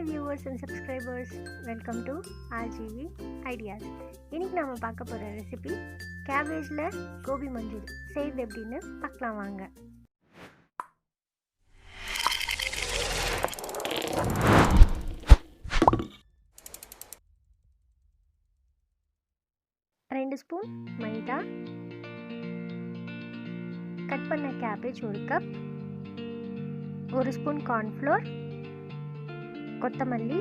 viewers and subscribers, welcome to RGV Ideas. இன்னைக்கு நாம பார்க்க போற ரெசிபி கேபேஜ்ல கோபி மஞ்சூரி செய்து எப்படின்னு பார்க்கலாம் வாங்க. ரெண்டு ஸ்பூன் மைதா, கட் பண்ண கேபேஜ் 1 கப், 1 ஸ்பூன் கார்ன்ஃப்ளோர், கொத்தமல்லி,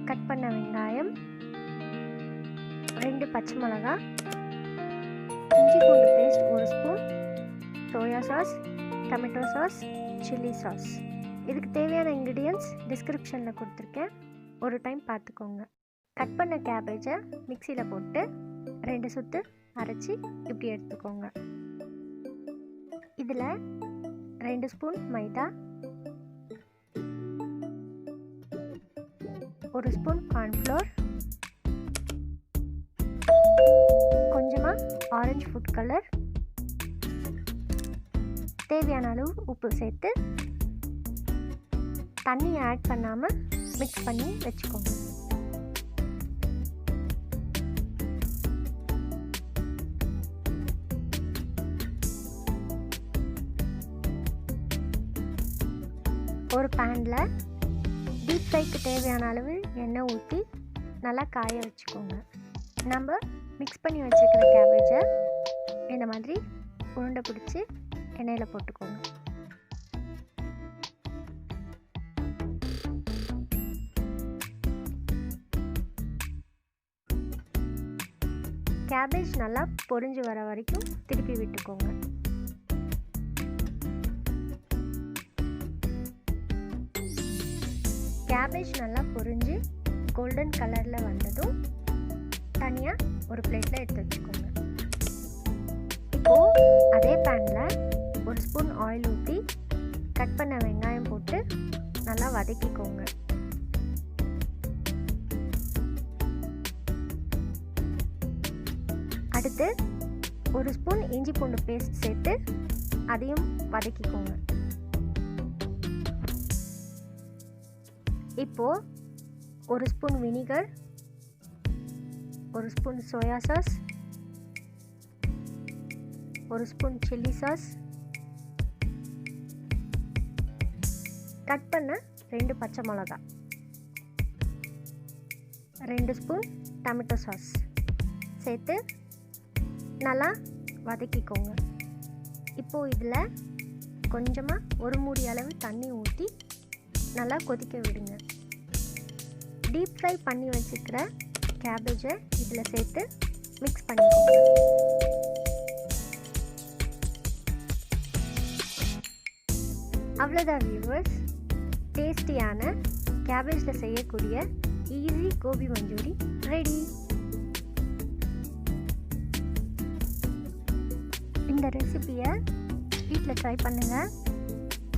கட் பண்ண வெங்காயம், 2 பச்சை மிளகாய், இஞ்சி பூண்டு paste 1 spoon, soya sauce, tomato sauce, chilli sauce. இதுக்கு தேவையான இன்க்ரீடியன்ட்ஸ் டிஸ்கிரிப்ஷனில் கொடுத்துருக்கேன், ஒரு டைம் பார்த்துக்கோங்க. கட் பண்ண கேபேஜை மிக்சியில் போட்டு 2 சுத்து அரைச்சி இப்படி எடுத்துக்கோங்க. இதில் 2 ஸ்பூன் மைதா, 1 ஸ்பூன் கார்ன்ஃப்ளோர், கொஞ்சமாக ஆரஞ்சு ஃபுட் கலர், தேவையான அளவு உப்பு சேர்த்து தண்ணி ஆட் பண்ணாமல் மிக்ஸ் பண்ணி வச்சுக்கோங்க. ஒரு பேனில் டீப் ஃப்ரைக்கு தேவையான அளவு எண்ணெய் ஊற்றி நல்லா காய வச்சுக்கோங்க. நம்ம மிக்ஸ் பண்ணி வச்சுக்கிற கேபேஜை இந்த மாதிரி உருண்டை பிடிச்சி எண்ணெயில் போட்டுக்கோங்க. கேபேஜ் நல்லா பொரிஞ்சு வர வரைக்கும் திருப்பி விட்டுக்கோங்க. கேபேஜ் நல்லா பொரிஞ்சு கோல்டன் கலரில் வந்ததும் தனியாக ஒரு பிளேட்டில் எடுத்து வச்சுக்கோங்க. இப்போது அதே பேனில் 1 ஸ்பூன் ஆயில் ஊற்றி கட் பண்ண வெங்காயம் போட்டு நல்லா வதக்கிக்கோங்க. அடுத்து 1 ஸ்பூன் இஞ்சி பூண்டு பேஸ்ட் சேர்த்து அதையும் வதக்கிக்கோங்க. இப்போது 1 spoon vinegar, 1 spoon soya sauce, 1 spoon chilli sauce, cut பண்ண 2 பச்சை மிளகாய், 2 ஸ்பூன் டொமேட்டோ சாஸ் சேர்த்து நல்லா வதக்கிக்கோங்க. இப்போது இதில் கொஞ்சமாக 1 மூடி அளவு தண்ணி ஊற்றி நல்லா கொதிக்க விடுங்க. டீப் ஃப்ரை பண்ணி வச்சுக்கிற கேபேஜை இதில் சேர்த்து மிக்ஸ் பண்ணிக்கோங்க. அவ்வளோதான் வியூவர்ஸ், டேஸ்டியான கேபேஜில் செய்யக்கூடிய ஈஸி கோபி மஞ்சூரி ரெடி. இந்த ரெசிபியை வீட்டில் ட்ரை பண்ணுங்கள்.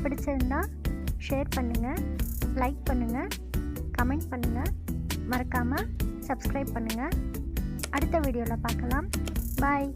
பிடிச்சிருந்தா ஷேர் பண்ணுங்கள், லைக் பண்ணுங்கள், கமெண்ட் பண்ணுங்கள், மறக்காமல் சப்ஸ்கிரைப் பண்ணுங்கள். அடுத்த வீடியோவில் பார்க்கலாம். பாய்.